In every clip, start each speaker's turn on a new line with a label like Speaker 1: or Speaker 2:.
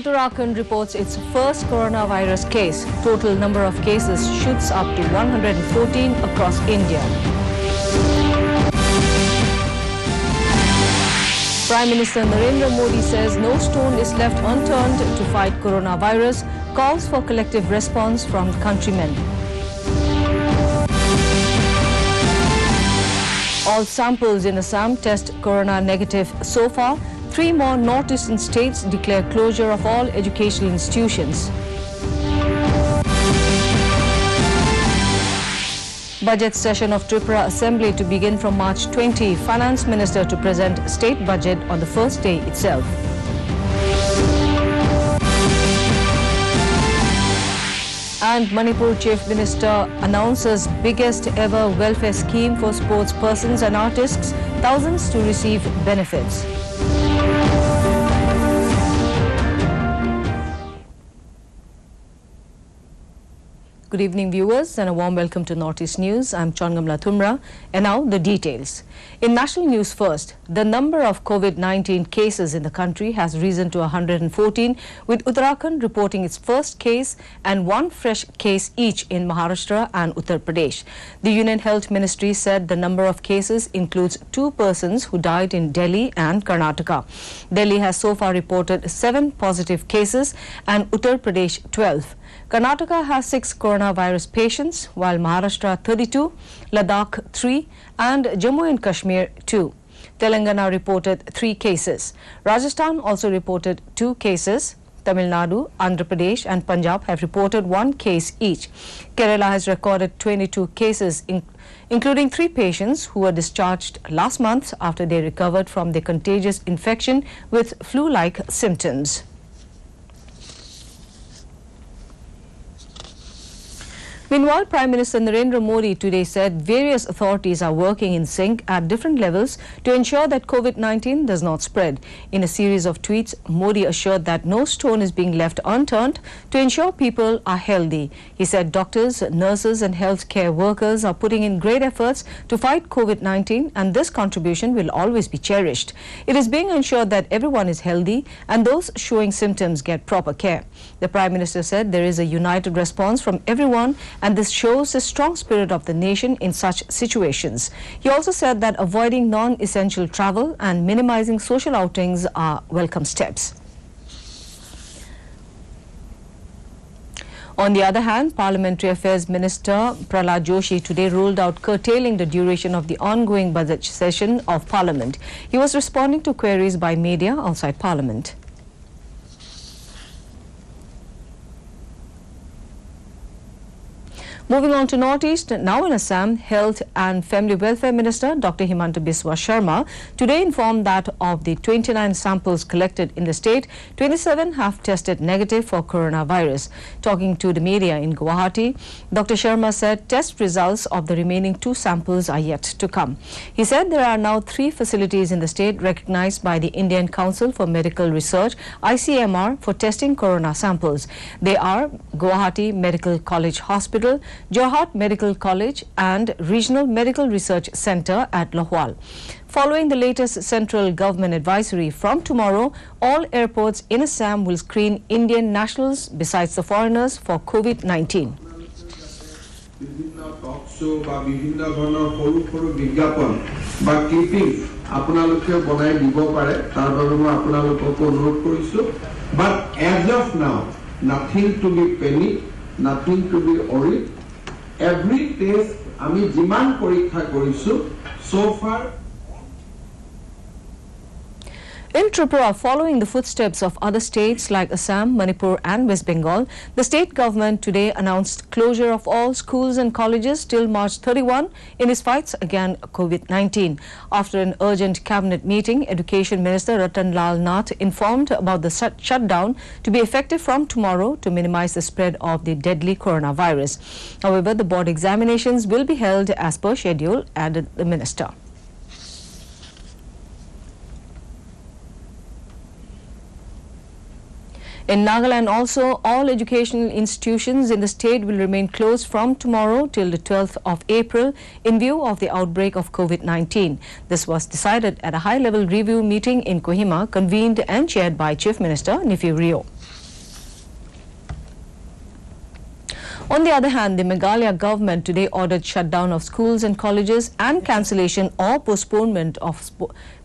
Speaker 1: Uttarakhand reports its first coronavirus case. Total number of cases shoots up to 114 across India. Prime Minister Narendra Modi says no stone is left unturned to fight coronavirus, calls for collective response from countrymen. All samples in Assam test corona negative so far. 3 more northeastern states declare closure of all educational institutions. Budget session of Tripura Assembly to begin from March 20. Finance Minister to present state budget on the first day itself. And Manipur Chief Minister announces biggest ever welfare scheme for sports persons and artists, thousands to receive benefits. Good evening, viewers, and a warm welcome to Northeast News. I'm Chongamla Thumra, and now the details. In national news first, the number of COVID-19 cases in the country has risen to 114, with Uttarakhand reporting its first case and 1 fresh case each in Maharashtra and Uttar Pradesh. The Union Health Ministry said the number of cases includes 2 persons who died in Delhi and Karnataka. Delhi has so far reported 7 positive cases and Uttar Pradesh 12. Karnataka has 6 coronavirus patients, while Maharashtra 32, Ladakh 3 and Jammu and Kashmir 2. Telangana reported 3 cases. Rajasthan also reported 2 cases. Tamil Nadu, Andhra Pradesh and Punjab have reported 1 case each. Kerala has recorded 22 cases, including 3 patients who were discharged last month after they recovered from the contagious infection with flu-like symptoms. Meanwhile, Prime Minister Narendra Modi today said various authorities are working in sync at different levels to ensure that COVID-19 does not spread. In a series of tweets, Modi assured that no stone is being left unturned to ensure people are healthy. He said doctors, nurses and healthcare workers are putting in great efforts to fight COVID-19, and this contribution will always be cherished. It is being ensured that everyone is healthy and those showing symptoms get proper care. The Prime Minister said there is a united response from everyone, and this shows the strong spirit of the nation in such situations. He also said that avoiding non-essential travel and minimizing social outings are welcome steps. On the other hand, Parliamentary Affairs Minister Prahlad Joshi today ruled out curtailing the duration of the ongoing budget session of Parliament. He was responding to queries by media outside Parliament. Moving on to Northeast, now in Assam, Health and Family Welfare Minister Dr. Himanta Biswa Sharma today informed that of the 29 samples collected in the state, 27 have tested negative for coronavirus. Talking to the media in Guwahati, Dr. Sharma said test results of the remaining 2 samples are yet to come. He said there are now 3 facilities in the state recognized by the Indian Council for Medical Research, ICMR, for testing corona samples. They are Guwahati Medical College Hospital, Jorhat Medical College and Regional Medical Research Centre at Lohwal. Following the latest central government advisory, from tomorrow, all airports in Assam will screen Indian nationals besides the foreigners for COVID-19.
Speaker 2: But as of now, nothing to be panicked, nothing to be worried. Every test ami jiman porikha korisu so far.
Speaker 1: In Tripura, following the footsteps of other states like Assam, Manipur and West Bengal, the state government today announced closure of all schools and colleges till March 31 in its fights against COVID-19. After an urgent cabinet meeting, Education Minister Ratan Lal Nath informed about the shutdown to be effective from tomorrow to minimize the spread of the deadly coronavirus. However, the board examinations will be held as per schedule, added the minister. In Nagaland also, all educational institutions in the state will remain closed from tomorrow till the 12th of April in view of the outbreak of COVID-19. This was decided at a high-level review meeting in Kohima, convened and chaired by Chief Minister Neiphiu Rio. On the other hand, the Meghalaya government today ordered shutdown of schools and colleges and cancellation or postponement of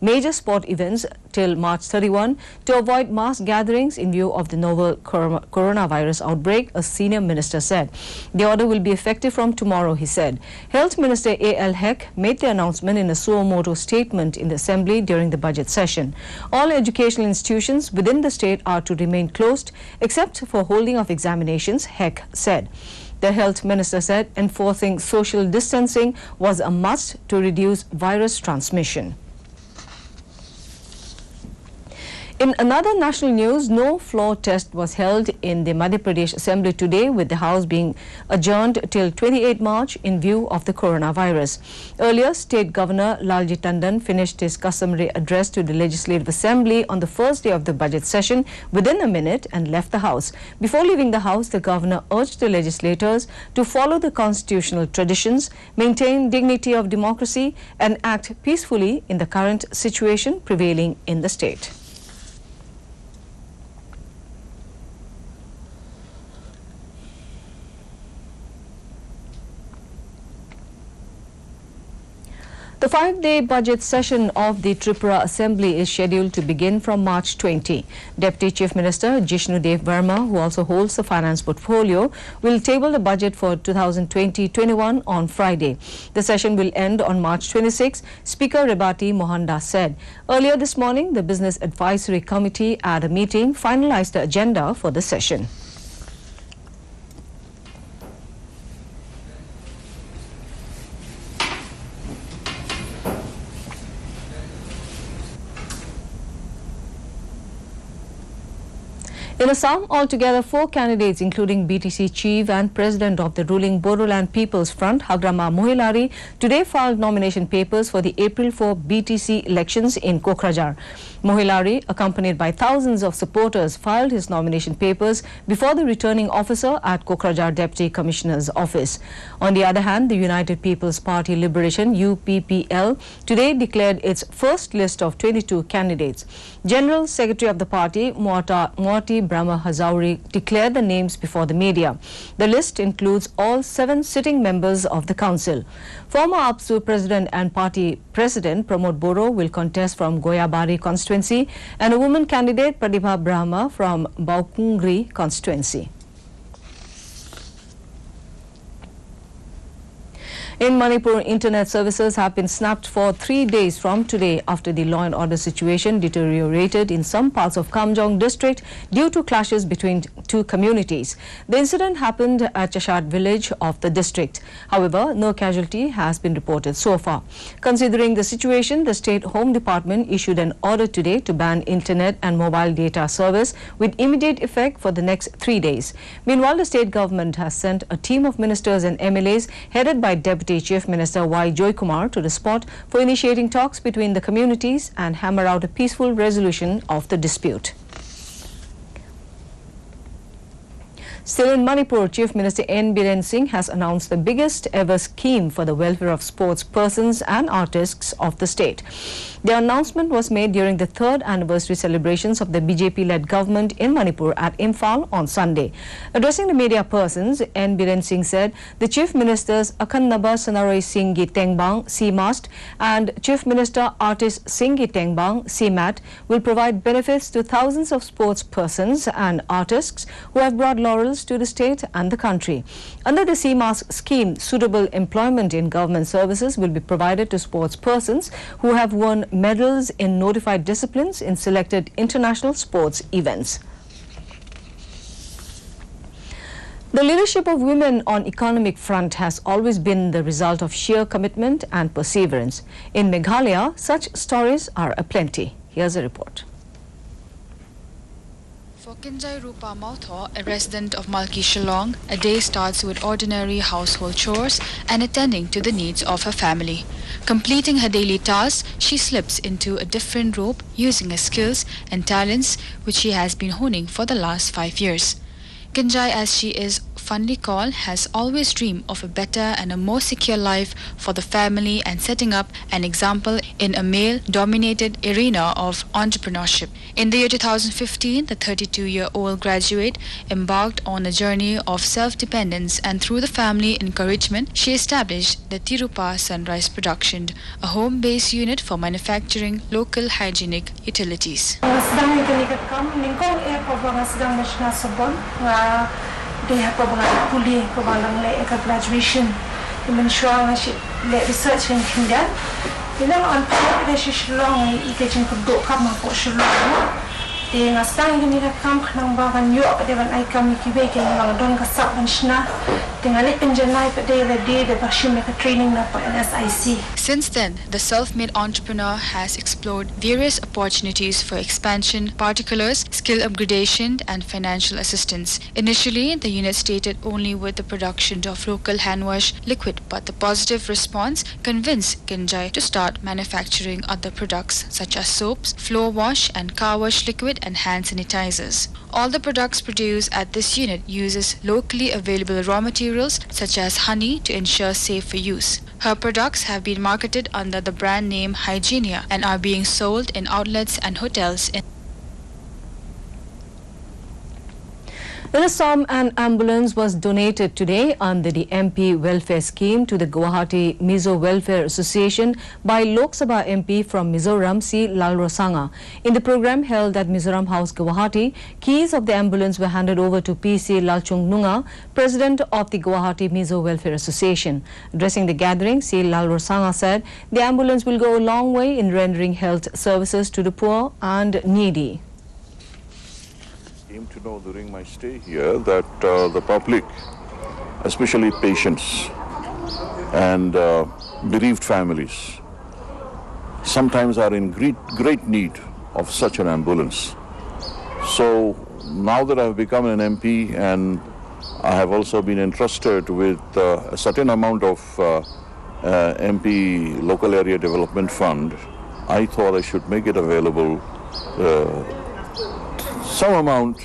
Speaker 1: major sport events till March 31 to avoid mass gatherings in view of the novel coronavirus outbreak, a senior minister said. The order will be effective from tomorrow, he said. Health Minister A.L. Hek made the announcement in a suo motu statement in the Assembly during the budget session. All educational institutions within the state are to remain closed except for holding of examinations, Hek said. The Health Minister said enforcing social distancing was a must to reduce virus transmission. In another national news, no floor test was held in the Madhya Pradesh Assembly today, with the House being adjourned till 28 March in view of the coronavirus. Earlier, State Governor Lalji Tandon finished his customary address to the Legislative Assembly on the first day of the budget session within a minute and left the House. Before leaving the House, the Governor urged the legislators to follow the constitutional traditions, maintain dignity of democracy and act peacefully in the current situation prevailing in the state. The 5-day budget session of the Tripura Assembly is scheduled to begin from March 20. Deputy Chief Minister Jishnu Dev Verma, who also holds the finance portfolio, will table the budget for 2020-21 on Friday. The session will end on March 26, Speaker Rebati Mohandas said. Earlier this morning, the Business Advisory Committee at a meeting finalized the agenda for the session. In Assam, altogether 4 candidates, including BTC Chief and President of the ruling Bodoland People's Front, Hagrama Mohilari, today filed nomination papers for the April 4 BTC elections in Kokrajhar. Mohilari, accompanied by thousands of supporters, filed his nomination papers before the returning officer at Kokrajhar Deputy Commissioner's office. On the other hand, the United People's Party Liberation UPPL today declared its first list of 22 candidates. General Secretary of the party, Moati Brahma Hazauri, declared the names before the media. The list includes all 7 sitting members of the council. Former APSU President and Party President Pramod Boro will contest from Goyabari constituency, and a woman candidate Pradibha Brahma from Baukungri constituency. In Manipur, internet services have been snapped for 3 days from today after the law and order situation deteriorated in some parts of Kamjong district due to clashes between 2 communities. The incident happened at Chashad village of the district. However, no casualty has been reported so far. Considering the situation, the State Home Department issued an order today to ban internet and mobile data service with immediate effect for the next 3 days. Meanwhile, the state government has sent a team of ministers and MLAs headed by Deputy Chief Minister Y. Joykumar to the spot for initiating talks between the communities and hammer out a peaceful resolution of the dispute. Still in Manipur, Chief Minister N. Biren Singh has announced the biggest ever scheme for the welfare of sports persons and artists of the state. The announcement was made during the 3rd anniversary celebrations of the BJP-led government in Manipur at Imphal on Sunday. Addressing the media persons, N. Biren Singh said the Chief Ministers Akannaba Sanaroi Singhi Tengbang, CMAST, and Chief Minister Artist Singhi Tengbang, CMAT, will provide benefits to thousands of sports persons and artists who have brought laurels to the state and the country. Under the CMAST scheme, suitable employment in government services will be provided to sports persons who have won medals in notified disciplines in selected international sports events. The leadership of women on economic front has always been the result of sheer commitment and perseverance. In Meghalaya, such stories are aplenty. Here's a report.
Speaker 3: For Kinjai Rupa Mautho, a resident of Malki Shillong, a day starts with ordinary household chores and attending to the needs of her family. Completing her daily tasks, she slips into a different role using her skills and talents which she has been honing for the last 5 years. Kinjai, as she is Funly Kaul has always dreamed of a better and a more secure life for the family and setting up an example in a male-dominated arena of entrepreneurship. In the year 2015, the 32-year-old graduate embarked on a journey of self-dependence, and through the family encouragement, she established the Tirupa Sunrise Production, a home-based unit for manufacturing local hygienic utilities.
Speaker 4: They have a fully graduation. You mention research in Kenya. You know, on British long, you can go come up for Shulong. They are standing in a camp number and you are I come to make a don't go up and schna. Then I live in July, but they the Bashim make a training up at SIC.
Speaker 3: Since then, the self-made entrepreneur has explored various opportunities for expansion, particulars, skill upgradation, and financial assistance. Initially, the unit started only with the production of local hand wash liquid, but the positive response convinced Kinjai to start manufacturing other products such as soaps, floor wash, and car wash liquid and hand sanitizers. All the products produced at this unit uses locally available raw materials such as honey to ensure safe use. Her products have been marketed under the brand name Hygienia and are being sold in outlets and hotels in
Speaker 1: In Assam, an ambulance was donated today under the MP Welfare Scheme to the Guwahati Mizo Welfare Association by Lok Sabha MP from Mizoram C. Lalrosanga. In the program held at Mizoram House, Guwahati, keys of the ambulance were handed over to P.C. Lalchungnunga, President of the Guwahati Mizo Welfare Association. Addressing the gathering, C. Lalrosanga said the ambulance will go a long way in rendering health services to the poor and needy.
Speaker 5: I came to know during my stay here that the public, especially patients and bereaved families, sometimes are in great need of such an ambulance. So now that I have become an MP and I have also been entrusted with a certain amount of MP Local Area Development Fund, I thought I should make it available some amount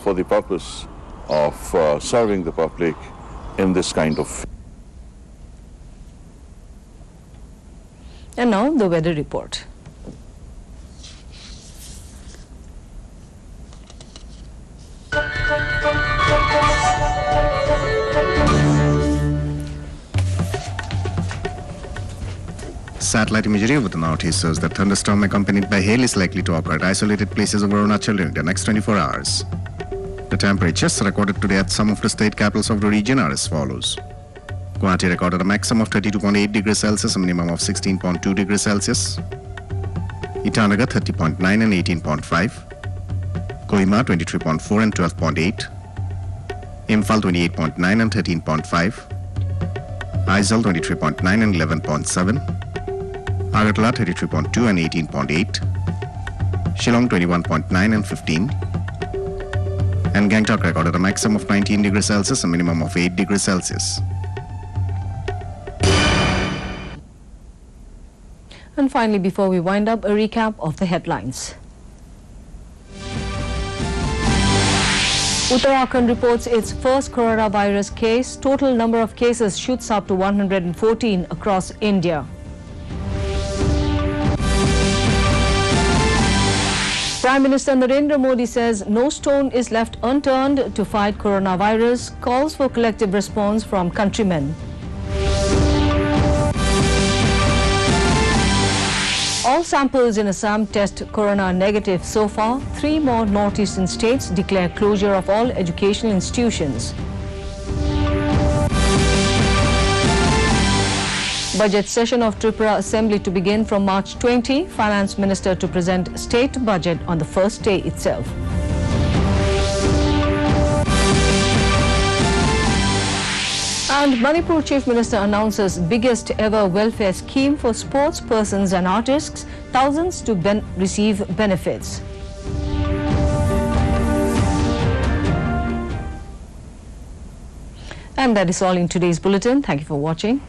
Speaker 5: for the purpose of serving the public in this kind of.
Speaker 1: And now the weather report.
Speaker 6: Satellite imagery over the northeast shows that thunderstorm accompanied by hail is likely to occur at isolated places over Arunachal during the next 24 hours. The temperatures recorded today at some of the state capitals of the region are as follows. Guwahati recorded a maximum of 32.8 degrees Celsius, a minimum of 16.2 degrees Celsius. Itanagar 30.9 and 18.5. Kohima 23.4 and 12.8. Imphal 28.9 and 13.5. Aizawl 23.9 and 11.7. Agartala 33.2 and 18.8, Shillong 21.9 and 15, and Gangtok recorded a maximum of 19 degrees Celsius, a minimum of 8 degrees Celsius.
Speaker 1: And finally, before we wind up, a recap of the headlines. Uttarakhand reports its first coronavirus case. Total number of cases shoots up to 114 across India. Prime Minister Narendra Modi says no stone is left unturned to fight coronavirus, calls for collective response from countrymen. All samples in Assam test corona negative so far. 3 more northeastern states declare closure of all educational institutions. Budget session of Tripura Assembly to begin from March 20. Finance Minister to present state budget on the first day itself. And Manipur Chief Minister announces biggest ever welfare scheme for sports persons and artists. Thousands to receive benefits. And that is all in today's bulletin. Thank you for watching.